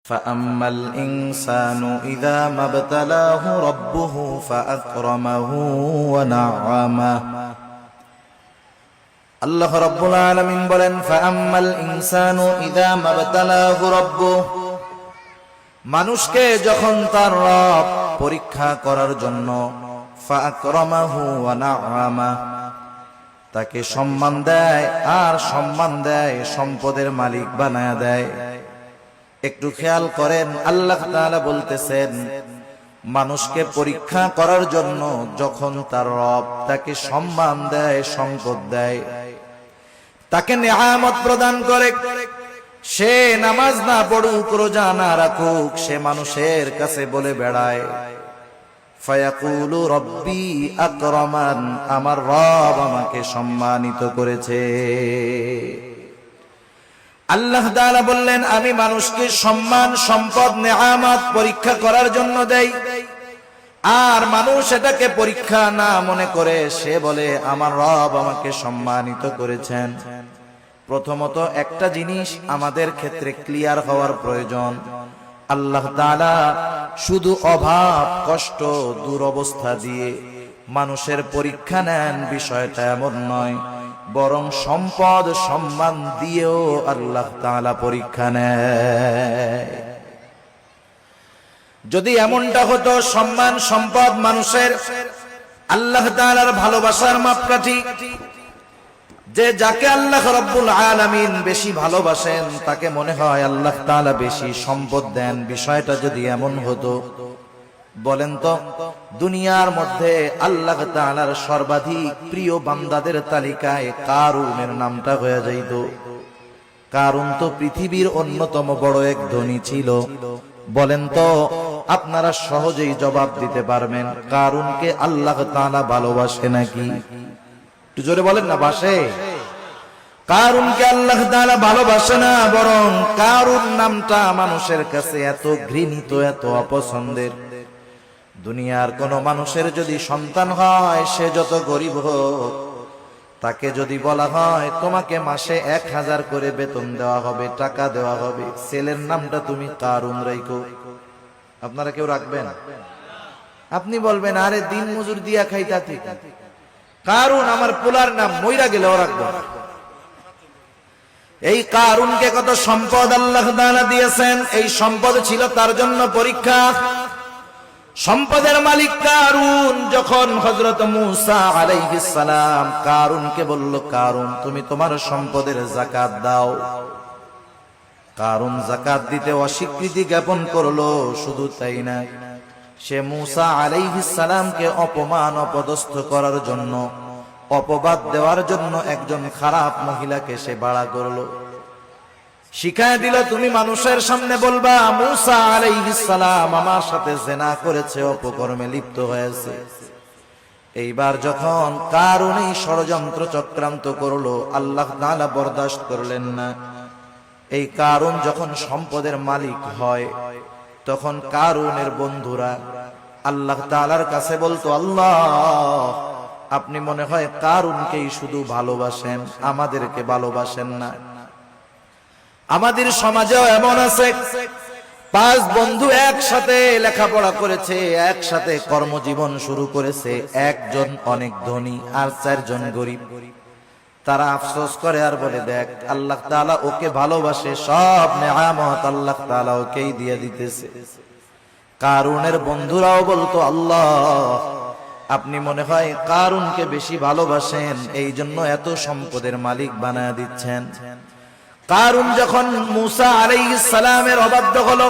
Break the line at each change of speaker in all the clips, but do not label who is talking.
فأما الإنسان إذا ما ابتلاه ربه فأكرمه ونعمه আল্লাহ রাব্বুল আলামিন বলেন ফাআম্মাল ইনসানু ইযা মাবতালাহু রাব্বুহু মানুষকে যখন তার রব পরীক্ষা করার জন্য ফাআকরামাহু ওয়া না'আমা তাকে সম্মান দেয় আর সম্মান দেয় সম্পদের মালিক বানায়া দেয়। একটু খেয়াল করেন, আল্লাহ তাআলা বলতেছেন মানুষকে পরীক্ষা করার জন্য যখন তার রব তাকে সম্মান দেয়, সম্পদ দেয়, তাকে নিয়ামত প্রদান করে, সে নামাজ না পড়ুক, রোজা না রাখুক, সে মানুষের কাছে বলে বেড়ায় ফায়াকুলু রব্বি আকরামান, আমার রব আমাকে সম্মানিত করেছে। আল্লাহ তাআলা বললেন আমি মানুষকে সম্মান, সম্পদ, নিয়ামত পরীক্ষা করার জন্য দেই, আর মানুষ এটাকে পরীক্ষা না মনে করে সে বলে আমার রব আমাকে সম্মানিত করেছেন। প্রথমত একটা জিনিস আমাদের ক্ষেত্রে ক্লিয়ার হওয়ার প্রয়োজন, আল্লাহ তাআলা শুধু অভাব, কষ্ট, দুরবস্থা দিয়ে মানুষের পরীক্ষা নেন বিষয়টা এমন নয়, বরং সম্পদ, সম্মান দিয়েও আল্লাহ তাআলা পরীক্ষা নেয়। যদি এমনটা হতো সম্মান, সম্পদ মানুষের আল্লাহ তাআলার ভালোবাসার মাপকাঠি, যে যাকে আল্লাহ রাব্বুল আলামিন বেশি ভালোবাসেন তাকে মনে হয় আল্লাহ তাআলা বেশি সম্পদ দেন, বিষয়টা যদি এমন হতো, বলেন তো দুনিয়ার মধ্যে আল্লাহ তাআলার সর্বাধিক প্রিয় বান্দাদের তালিকায় কারুনের নামটা হয়ে যাইত। কারুন তো পৃথিবীর অন্যতম বড় এক ধনী ছিল। বলেন তো আপনারা সহজেই জবাব দিতে পারবেন কারুনকে আল্লাহ তাআলা ভালোবাসে নাকি? একটু জোরে বলেন না, বাসে? কারুনকে আল্লাহ তাআলা ভালোবাসে না, বরং কারুন নামটা মানুষের কাছে এত ঘৃণিত, এত অপছন্দের। দুনিয়ার কোন মানুষের যদি সন্তান হয়, সে যত গরিব হোক, তাকে যদি বলা হয় তোমাকে মাসে 1000 করে বেতন দেওয়া হবে, টাকা দেওয়া হবে, ছেলের নামটা তুমি কারুন রাখো, আপনারা কেউ রাখবেন? আপনি বলবেন আরে দিন মজুর দিয়া খাইতা ঠিক, কারুন আমার পোলার নাম, মইরা গেলেও রাখবো। এই কারুনকে কত সম্পদ আল্লাহ তাআলা দিয়েছেন, এই সম্পদ ছিল তার জন্য পরীক্ষা। সম্পদের মালিক কারুন যখন হযরত মূসা আলাইহিস সালাম কারুনকে বলল কারুন তুমি তোমার সম্পদের যাকাত দাও, কারুন যাকাত দিতে অস্বীকৃতি জ্ঞাপন করলো। শুধু তাই না, সে মূসা আলাইহিস সালামকে অপমান, অপদস্থ করার জন্য, অপবাদ দেওয়ার জন্য একজন খারাপ মহিলাকে সে ভাড়া করলো, শিখায় দিল তুমি মানুষের সামনে বলবা মূসা আলাইহিস সালাম আমার সাথে জিনা করেছে, অপকর্মে লিপ্ত হয়েছে। এইবার যখন কারুন এই ষড়যন্ত্র চক্রান্ত করলো, আল্লাহ তাআলা বরদাস্ত করলেন না। এই কারুন যখন সম্পদের মালিক হয়, তখন কারুনের বন্ধুরা আল্লাহ তাআলার কাছে বলতো আল্লাহ আপনি মনে হয় কারুনকেই শুধু ভালোবাসেন, আমাদেরকে ভালোবাসেন না। আমাদের সমাজেও এমন আছে, 5 বন্ধু একসাথে লেখাপড়া করেছে, একসাথে কর্মজীবন শুরু করেছে, একজন অনেক ধনী আর 4 জন গরিব। তারা আফসোস করে আর বলে দেখ আল্লাহ তাআলা ওকে ভালোবাসে, সব নিয়ামত আল্লাহ তাআলা ওকেই দিয়ে দিতেছে। কারুনের বন্ধুরাও বলতো আল্লাহ আপনি মনে হয় কারুনকে বেশি ভালোবাসেন, এই জন্য এত সম্পদের মালিক বানায় দিচ্ছেন। কারুন যখন মূসা আলাইহিস সালামের অবাধ্য হলো,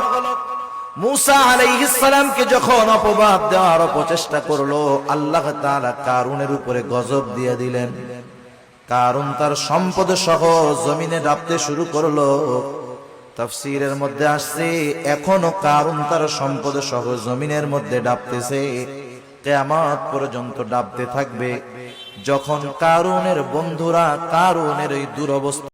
মূসা আলাইহিস সালামকে যখন অপবাদ দেওয়ার প্রচেষ্টা করলো, আল্লাহ তাআলা কারুনের উপরে গজব দিয়ে দিলেন। কারুন তার সম্পদ সহ জমিনে ডাবতে শুরু করলো। তাফসীরের মধ্যে আসছে এখনো কারুন তার সম্পদ সহ জমিনের মধ্যে ডাবতেছে, কিয়ামত পর্যন্ত ডাবতে থাকবে। যখন কারুনের বন্ধুরা কারুনের এই দুরবস্থা